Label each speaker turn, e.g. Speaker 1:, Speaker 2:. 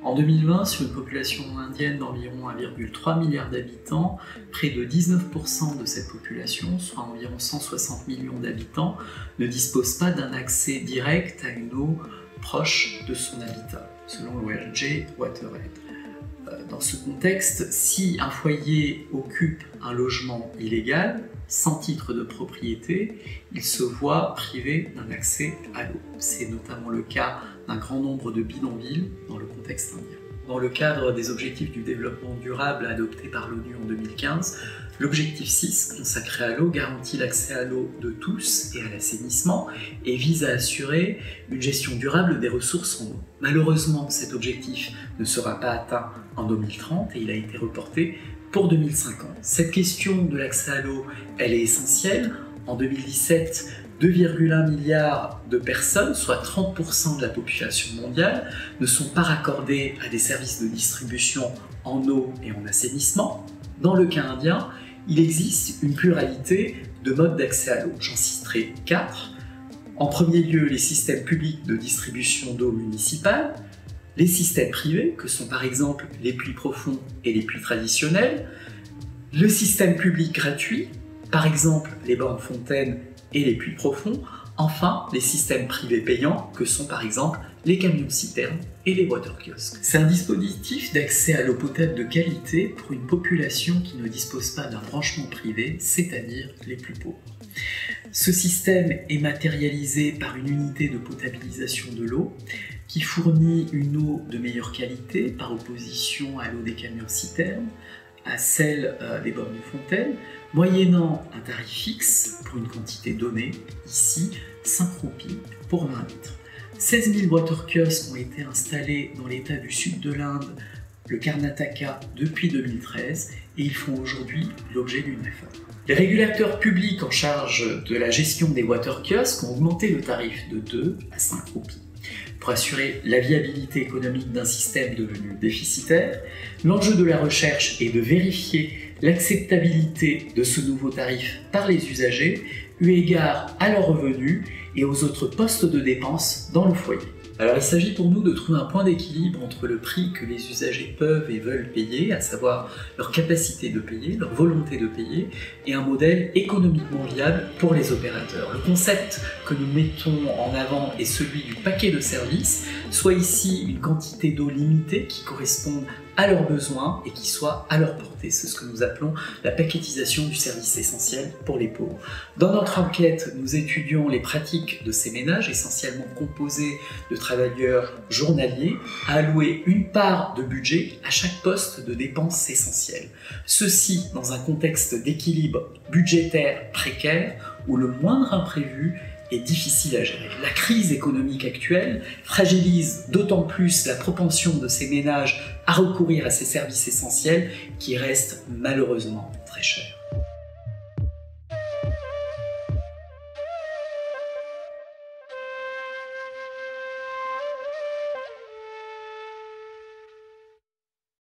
Speaker 1: En 2020, sur une population indienne d'environ 1,3 milliard d'habitants, près de 19% de cette population, soit environ 160 millions d'habitants, ne dispose pas d'un accès direct à une eau proche de son habitat, selon l'ONG WaterAid. Dans ce contexte, si un foyer occupe un logement illégal, sans titre de propriété, il se voit privé d'un accès à l'eau. C'est notamment le cas d'un grand nombre de bidonvilles dans le contexte indien. Dans le cadre des objectifs du développement durable adoptés par l'ONU en 2015, l'objectif 6, consacré à l'eau, garantit l'accès à l'eau de tous et à l'assainissement et vise à assurer une gestion durable des ressources en eau. Malheureusement, cet objectif ne sera pas atteint en 2030 et il a été reporté pour 2050. Cette question de l'accès à l'eau, elle est essentielle. En 2017, 2,1 milliards de personnes, soit 30% de la population mondiale, ne sont pas raccordées à des services de distribution en eau et en assainissement. Dans le cas indien, il existe une pluralité de modes d'accès à l'eau. J'en citerai 4. En premier lieu, les systèmes publics de distribution d'eau municipale, les systèmes privés, que sont par exemple les puits profonds et les puits traditionnels, le système public gratuit, par exemple les bornes fontaines et les puits profonds, enfin les systèmes privés payants, que sont par exemple les camions-citernes et les water-kiosques. C'est un dispositif d'accès à l'eau potable de qualité pour une population qui ne dispose pas d'un branchement privé, c'est-à-dire les plus pauvres. Ce système est matérialisé par une unité de potabilisation de l'eau qui fournit une eau de meilleure qualité par opposition à l'eau des camions-citernes, à celle des bornes de fontaine, moyennant un tarif fixe pour une quantité donnée, ici 5 roupies pour 20 litres. 16 000 water-kiosques ont été installés dans l'état du sud de l'Inde, le Karnataka, depuis 2013 et ils font aujourd'hui l'objet d'une réforme. Les régulateurs publics en charge de la gestion des water-kiosques ont augmenté le tarif de 2 à 5 roupies. Pour assurer la viabilité économique d'un système devenu déficitaire, l'enjeu de la recherche est de vérifier l'acceptabilité de ce nouveau tarif par les usagers, eu égard à leurs revenus et aux autres postes de dépenses dans le foyer. Alors il s'agit pour nous de trouver un point d'équilibre entre le prix que les usagers peuvent et veulent payer, à savoir leur capacité de payer, leur volonté de payer, et un modèle économiquement viable pour les opérateurs. Le concept que nous mettons en avant est celui du paquet de services, soit ici une quantité d'eau limitée qui corresponde à leurs besoins et qui soit à leur portée. C'est ce que nous appelons la paquetisation du service essentiel pour les pauvres. Dans notre enquête, nous étudions les pratiques de ces ménages, essentiellement composés de travailleurs journaliers, à allouer une part de budget à chaque poste de dépenses essentielles. Ceci dans un contexte d'équilibre budgétaire précaire où le moindre imprévu est difficile à gérer. La crise économique actuelle fragilise d'autant plus la propension de ces ménages à recourir à ces services essentiels qui restent malheureusement très chers.